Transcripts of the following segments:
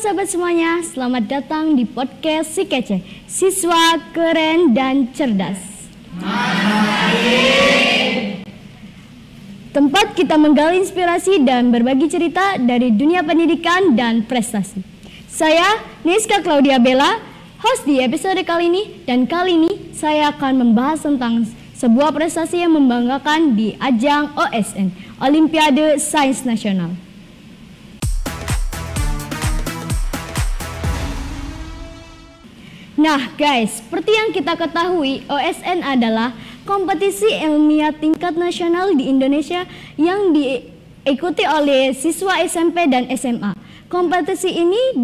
sahabat semuanya, selamat datang di podcast Si Kece, siswa keren dan cerdas. Tempat kita menggali inspirasi dan berbagi cerita dari dunia pendidikan dan prestasi. Saya Niska Claudia Bella, host di episode kali ini, dan kali ini saya akan membahas tentang sebuah prestasi yang membanggakan di ajang OSN, Olimpiade Sains Nasional. Nah guys, seperti yang kita ketahui, OSN adalah kompetisi ilmiah tingkat nasional di Indonesia yang diikuti oleh siswa SMP dan SMA. Kompetisi ini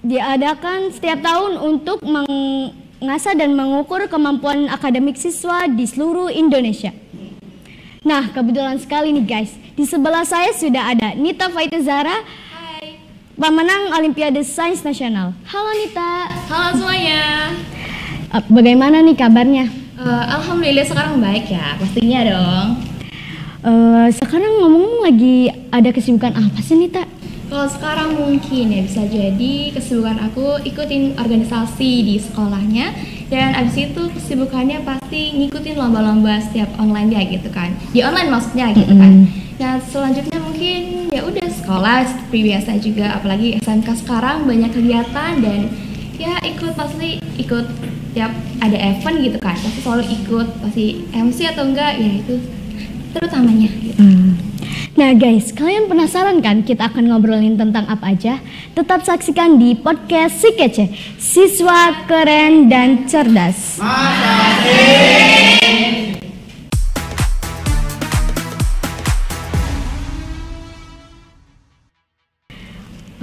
diadakan setiap tahun untuk mengasah dan mengukur kemampuan akademik siswa di seluruh Indonesia. Nah, kebetulan sekali nih guys, di sebelah saya sudah ada Nita Faitazara, pemenang Olimpiade Sains Nasional. Halo Nita. Halo semuanya. Bagaimana nih kabarnya? Alhamdulillah sekarang baik ya, pastinya dong. Sekarang ngomong lagi ada kesibukan apa sih Nita? Kalau sekarang mungkin ya bisa jadi kesibukan aku ikutin organisasi di sekolahnya, dan abis itu kesibukannya pasti ngikutin lomba-lomba setiap online ya gitu kan. Di online maksudnya gitu kan. Nah selanjutnya mungkin ya udah sekolah seperti biasa juga, apalagi SMK sekarang banyak kegiatan dan ya pasti ikut tiap ada event gitu kan, pasti selalu ikut, pasti MC atau enggak ya itu terutamanya gitu. Nah guys, kalian penasaran kan kita akan ngobrolin tentang apa aja? Tetap saksikan di podcast Si Kece, siswa keren dan cerdas.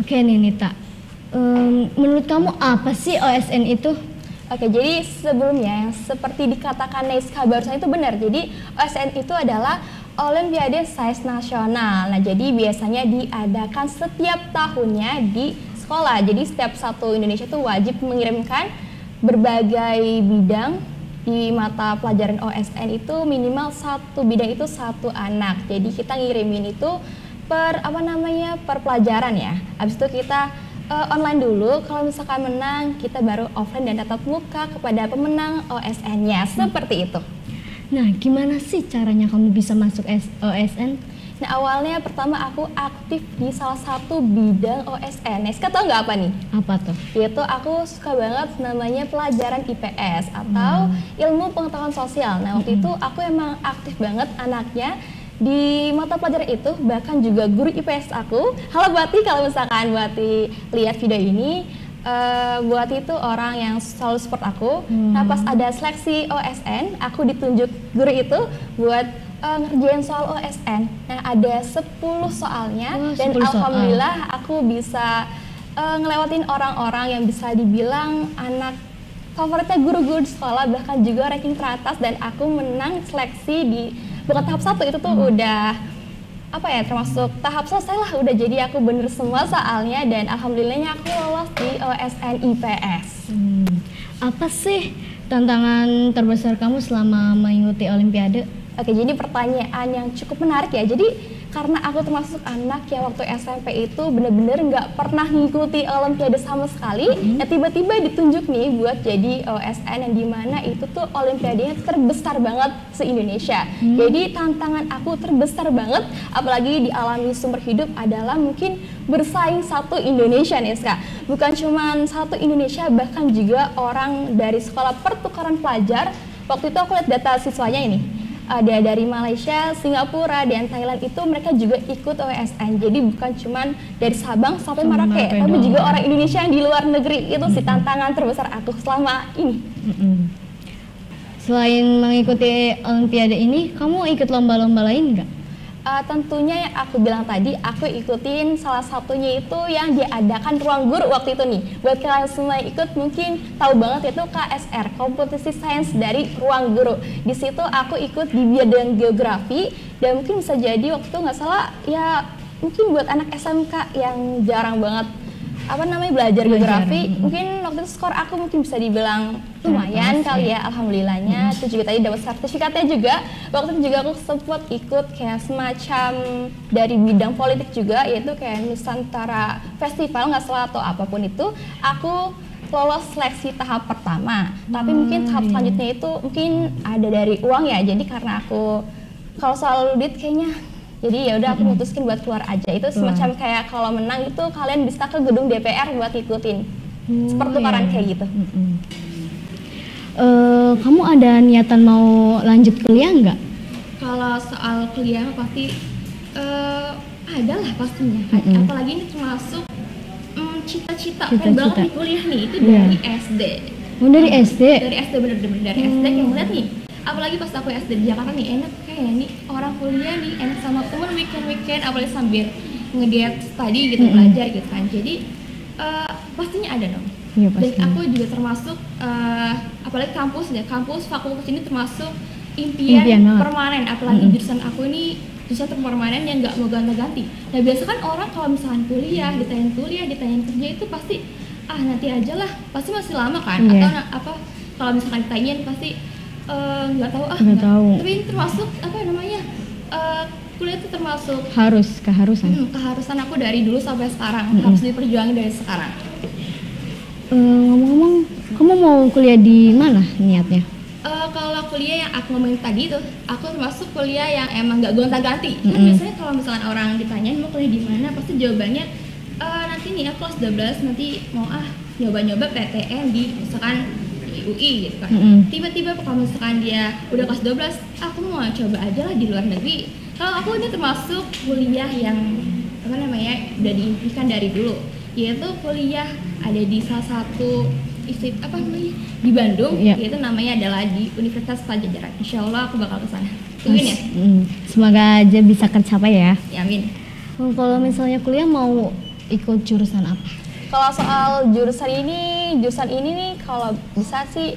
Oke nih Nita, menurut kamu apa sih OSN itu? Oke, jadi sebelumnya seperti dikatakan Niska barusan itu benar. Jadi OSN itu adalah Olimpiade Sains Nasional. Nah, jadi biasanya diadakan setiap tahunnya di sekolah. Jadi setiap satu Indonesia itu wajib mengirimkan berbagai bidang di mata pelajaran OSN itu minimal satu bidang itu satu anak. Jadi kita ngirimin itu per pelajaran ya. Habis itu kita online dulu, kalau misalkan menang kita baru offline dan tatap muka kepada pemenang OSN-nya, seperti itu. Nah, gimana sih caranya kamu bisa masuk OSN? Nah, awalnya pertama aku aktif di salah satu bidang OSN. Neska tau nggak apa nih? Apa tuh? Yaitu aku suka banget namanya pelajaran IPS atau ilmu pengetahuan sosial. Nah, waktu itu aku emang aktif banget anaknya di mata pelajaran itu, bahkan juga guru IPS aku. Halo Buati, kalau misalkan Buati lihat video ini, Buati itu orang yang selalu support aku. Nah, pas ada seleksi OSN, aku ditunjuk guru itu buat ngerjain soal OSN. Nah, ada 10 soalnya, dan alhamdulillah aku bisa ngelewatin orang-orang yang bisa dibilang anak favoritnya guru-guru di sekolah, bahkan juga ranking teratas, dan aku menang seleksi di bukan tahap 1 itu tuh udah termasuk tahap selesai lah, udah jadi aku bener semua soalnya, dan alhamdulillahnya aku lolos di OSN IPS. Apa sih tantangan terbesar kamu selama mengikuti Olimpiade? Oke, jadi pertanyaan yang cukup menarik ya. Jadi karena aku termasuk anak yang waktu SMP itu bener-bener nggak pernah ngikuti Olimpiade sama sekali, ya tiba-tiba ditunjuk nih buat jadi OSN, yang dimana itu tuh Olimpiadenya terbesar banget se-Indonesia. Jadi tantangan aku terbesar banget, apalagi dialami sumber hidup, adalah mungkin bersaing satu Indonesia nih Ska. Bukan cuma satu Indonesia, bahkan juga orang dari sekolah pertukaran pelajar. Waktu itu aku lihat data siswanya ini, ada dari Malaysia, Singapura, dan Thailand, itu mereka juga ikut OSN. Jadi bukan cuma dari Sabang sampai Merauke, tapi juga orang Indonesia yang di luar negeri. Itu sih tantangan terbesar aku selama ini. Selain mengikuti Olimpiade ini, kamu ikut lomba-lomba lain nggak? Tentunya yang aku bilang tadi, aku ikutin salah satunya itu yang diadakan Ruang Guru waktu itu nih. Buat kalian semua yang ikut mungkin tahu banget, itu KSR, kompetisi sains dari Ruang Guru. Di situ aku ikut di bidang geografi, dan mungkin bisa jadi waktu itu nggak salah ya, mungkin buat anak SMK yang jarang banget belajar geografi, mungkin waktu itu skor aku mungkin bisa dibilang lumayan kali ya, alhamdulillahnya. Terus juga tadi dapat sertifikatnya juga. Waktu itu juga aku sempat ikut kayak semacam dari bidang politik juga, yaitu kayak Nusantara Festival nggak salah atau apapun itu. Aku lolos seleksi tahap pertama, tapi mungkin tahap selanjutnya itu mungkin ada dari uang ya. Jadi karena aku kalau soal duit kayaknya, jadi ya udah aku mutuskin buat keluar aja. Itu semacam kayak kalau menang itu kalian bisa ke gedung DPR buat ikutin pertukaran kayak gitu. Kamu ada niatan mau lanjut kuliah nggak? Kalau soal kuliah pasti ada lah pastinya. Apalagi ini termasuk cita-cita banget nih kuliah nih, itu dari SD. Oh, dari SD? Dari SD, bener-bener dari SD kayak ngeliat nih. Apalagi pas aku SD di Jakarta nih, enak kayak nih orang kuliah nih, enak sama temen weekend apalagi sambil ngediet tadi gitu, belajar gitu kan. Jadi pastinya ada dong. Ya, dan aku juga termasuk apalagi kampus fakultas ini termasuk impian permanen. Apalagi jurusan aku ini jurusan permanen yang nggak mau ganti-ganti. Nah biasa kan orang kalau misalkan ditanyain kerja itu pasti nanti aja lah, pasti masih lama kan. Atau kalau misalkan ditanyain pasti nggak tahu. Tapi ini termasuk kuliah itu termasuk keharusan aku dari dulu sampai sekarang, harus diperjuangin dari sekarang. Ngomong-ngomong, kamu mau kuliah di mana niatnya? Kalau kuliah yang aku ngomongin tadi tuh, aku termasuk kuliah yang emang nggak gonta-ganti. Kan biasanya kalau misalkan orang ditanyain mau kuliah di mana, pasti jawabannya nanti nih aku kelas 12 nanti mau nyoba-nyoba PTN di misalkan UI gitu kan. Tiba-tiba kalau misalkan dia udah kelas 12, aku mau coba aja lah di luar negeri. Kalau aku ini termasuk kuliah yang udah diimpikan dari dulu, yaitu kuliah ada di salah satu di Bandung, yaitu namanya adalah di Universitas Padjadjaran. Insya Allah aku bakal kesana. Tungguin ya. Semoga aja bisa tercapai ya. Ya, amin. Kalau misalnya kuliah mau ikut jurusan apa? Kalau soal jurusan ini nih kalau bisa sih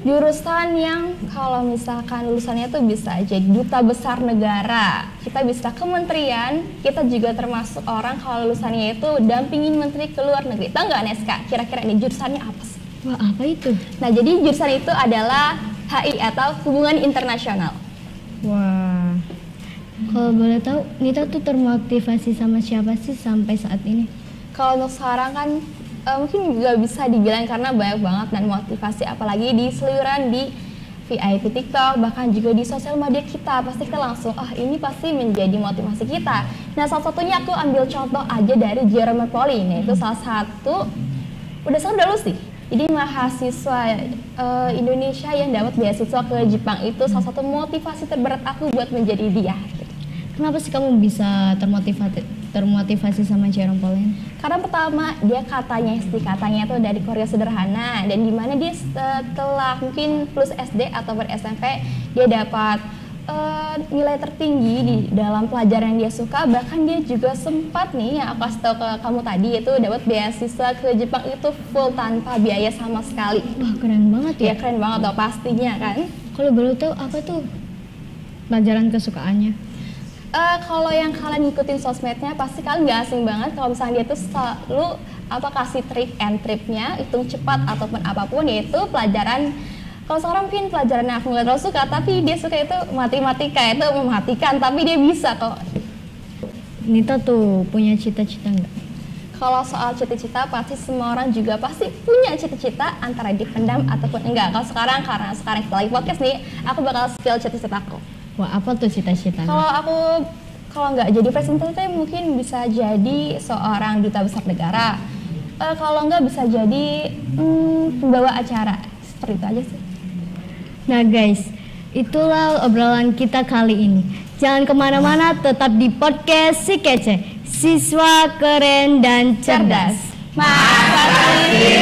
jurusan yang kalau misalkan lulusannya tuh bisa jadi duta besar negara, kita bisa kementerian, kita juga termasuk orang kalau lulusannya itu dampingin menteri ke luar negeri. Tahu nggak Neska, kira-kira ini jurusannya apa sih? Wah, apa itu? Nah, jadi jurusan itu adalah HI atau Hubungan Internasional. Wah, kalau boleh tahu, Nita tuh termotivasi sama siapa sih sampai saat ini? Kalau untuk sekarang kan mungkin juga bisa dibilang karena banyak banget dan motivasi, apalagi di seliuran di VIP TikTok, bahkan juga di sosial media kita, pasti kita langsung ini pasti menjadi motivasi kita. Nah, salah satunya aku ambil contoh aja dari Jerome Pauline, yaitu salah satu udah lulus sih. Jadi mahasiswa Indonesia yang dapat beasiswa ke Jepang itu salah satu motivasi terberat aku buat menjadi dia. Kenapa sih kamu bisa termotivasi sama Jerome Pauline? Karena pertama dia katanya itu dari Korea sederhana, dan dimana dia setelah mungkin lulus SD atau SMP dia dapat nilai tertinggi di dalam pelajaran yang dia suka. Bahkan dia juga sempat nih yang aku kasih tahu ke kamu tadi, itu dapat beasiswa ke Jepang itu full tanpa biaya sama sekali. Wah, keren banget ya. Ya keren banget dong pastinya kan. Kalau boleh tahu apa tuh pelajaran kesukaannya? Kalau yang kalian ngikutin sosmednya pasti kalian nggak asing banget kalau misalnya dia tuh selalu kasih trik and tripnya, hitung cepat ataupun apapun, yaitu pelajaran. Kalau sekarang mungkin pelajaran yang aku nggak terlalu suka, tapi dia suka itu matematika, itu mematikan, tapi dia bisa kok. Nita tuh punya cita-cita nggak? Kalau soal cita-cita pasti semua orang juga pasti punya cita-cita, antara dipendam ataupun enggak. Kalau sekarang karena sekarang kita lagi podcast nih, aku bakal spill cita-citaku. Wah, apa tuh cita-citanya? Kalau nggak jadi presenter mungkin bisa jadi seorang duta besar negara. Kalau nggak bisa jadi pembawa acara. Seperti itu aja sih. Nah guys, itulah obrolan kita kali ini. Jangan kemana-mana, tetap di podcast Si Kece, siswa keren dan cerdas. Makasih.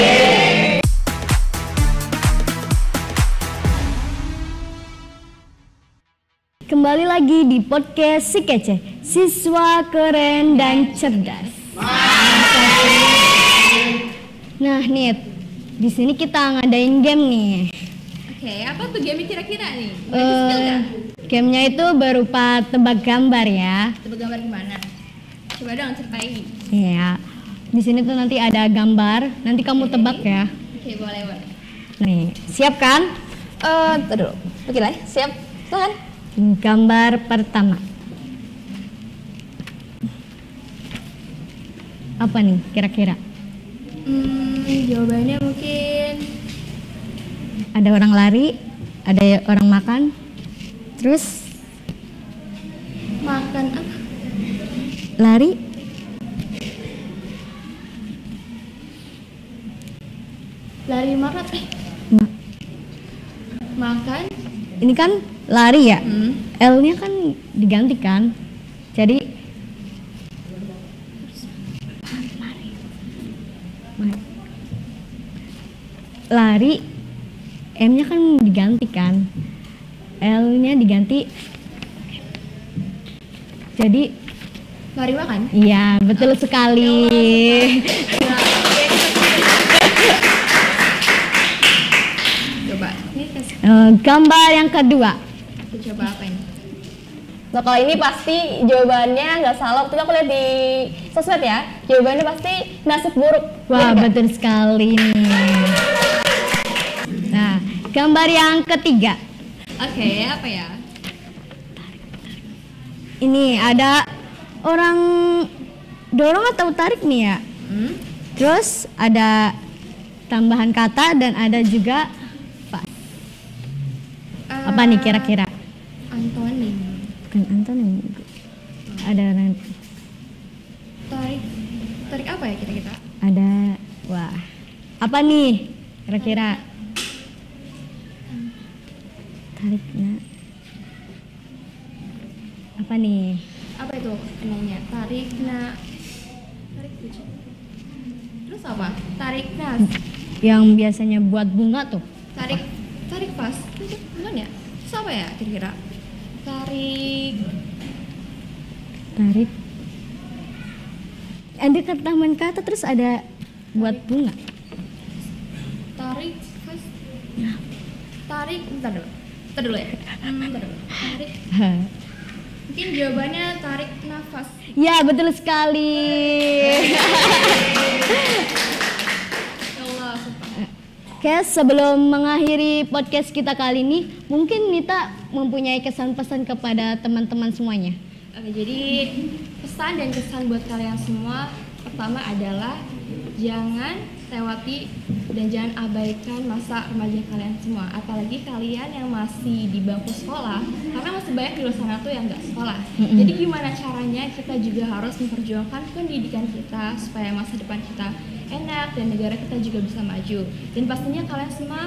Kembali lagi di podcast Si Kece, siswa keren dan cerdas. Nah, Nit, di sini kita ngadain game nih. Oke, apa tuh game kira-kira nih? Gamenya itu berupa tebak gambar ya. Tebak gambar gimana? Coba dong ceritain. Iya. Di sini tuh nanti ada gambar, nanti kamu tebak ya. Oke, boleh. Nih, siap kan? Dulu. Oke lah, siap. Silahkan. Gambar pertama. Apa nih kira-kira? Jawabannya mungkin Ada orang lari, ada orang makan, terus makan apa? lari, Lari makan. ma- Makan. ini kan lari ya, Hmm. L-nya kan diganti kan, jadi lari, M-nya kan diganti kan, L-nya diganti, jadi Lari makan. iya betul sekali. Coba. Ini kasih. Gambar yang kedua. Kita coba apa ini? Nah kalau ini pasti jawabannya nggak salah. Waktu itu aku lihat di sosmed ya. Jawabannya pasti nasib buruk. Wah, Bener nggak? betul sekali nih. Nah, gambar yang ketiga. Oke, apa ya? Ini ada orang dorong atau tarik nih ya. Terus ada tambahan kata dan ada juga apa nih kira-kira? Antonim. Bukan antonim. Ada Tarik apa ya kira-kira? ada wah. Apa nih kira-kira? Tariknya. Apa nih? Apa itu namanya? Tarik kucing. Terus apa? Tarik nas. Yang biasanya buat bunga tuh. Tarik pas. Itu bukan ya? Terus apa ya kira-kira? Tarik Ada tambahan kata terus ada buat bunga. tarik pas. Tarik bentar dulu ya. Bentar dulu. Tarik. Mungkin jawabannya tarik nafas. Ya betul sekali. Ya Allah, sumpah. Oke, sebelum mengakhiri podcast kita kali ini, mungkin Nita mempunyai kesan-pesan kepada teman-teman semuanya. Oke, jadi pesan dan kesan buat kalian semua pertama adalah jangan lewati dan jangan abaikan masa remaja kalian semua, apalagi kalian yang masih di bangku sekolah, karena masih banyak di luar sana tuh yang nggak sekolah. Jadi gimana caranya kita juga harus memperjuangkan pendidikan kita supaya masa depan kita enak dan negara kita juga bisa maju. Dan pastinya kalian semua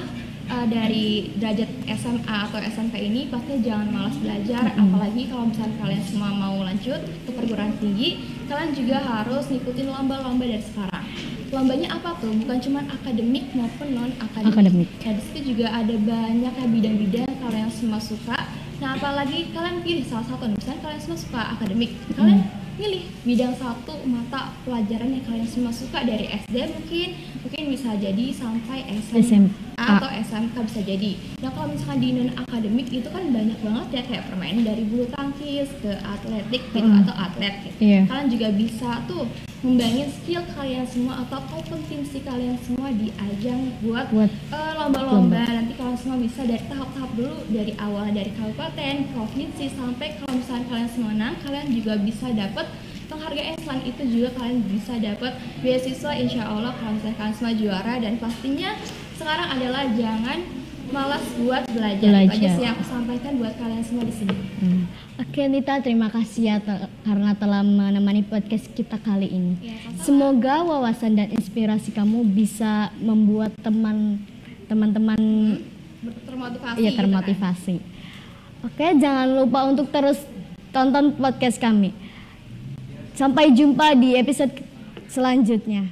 dari derajat SMA atau SMP ini pastinya jangan malas belajar, apalagi kalau misalnya kalian semua mau lanjut ke perguruan tinggi, kalian juga harus ngikutin lomba-lomba dari sekarang. Lombanya apa tuh? Bukan cuma akademik maupun non akademik. Nah, di situ juga ada banyak bidang-bidang kalian semua suka. Nah, apalagi kalian pilih salah satu, misalnya kalian semua suka akademik, kalian pilih bidang satu mata pelajaran yang kalian semua suka dari SD mungkin bisa jadi sampai SMA atau SMK bisa jadi. Nah, kalau misalkan di non akademik itu kan banyak banget ya, kayak permainan dari bulu tangkis ke atletik gitu atau atlet gitu. Iya. Kalian juga bisa tuh ngembangin skill kalian semua atau kompetensi kalian semua di ajang buat lomba-lomba. Nanti kalian semua bisa dari tahap-tahap dulu, dari awal dari kabupaten, provinsi, sampai kalau misalnya kalian semua menang, kalian juga bisa dapat penghargaan. Selain itu juga kalian bisa dapat beasiswa insya Allah kalau misalnya kalian semua juara. Dan pastinya sekarang adalah jangan malas buat belajar. Itu aja sih yang aku sampaikan buat kalian semua di sini. Oke Nita, terima kasih ya karena telah menemani podcast kita kali ini. Ya, sama-sama. Semoga wawasan dan inspirasi kamu bisa membuat teman-teman Termotivasi. ya gitu kan. termotivasi. Oke, jangan lupa untuk terus tonton podcast kami. Sampai jumpa di episode selanjutnya.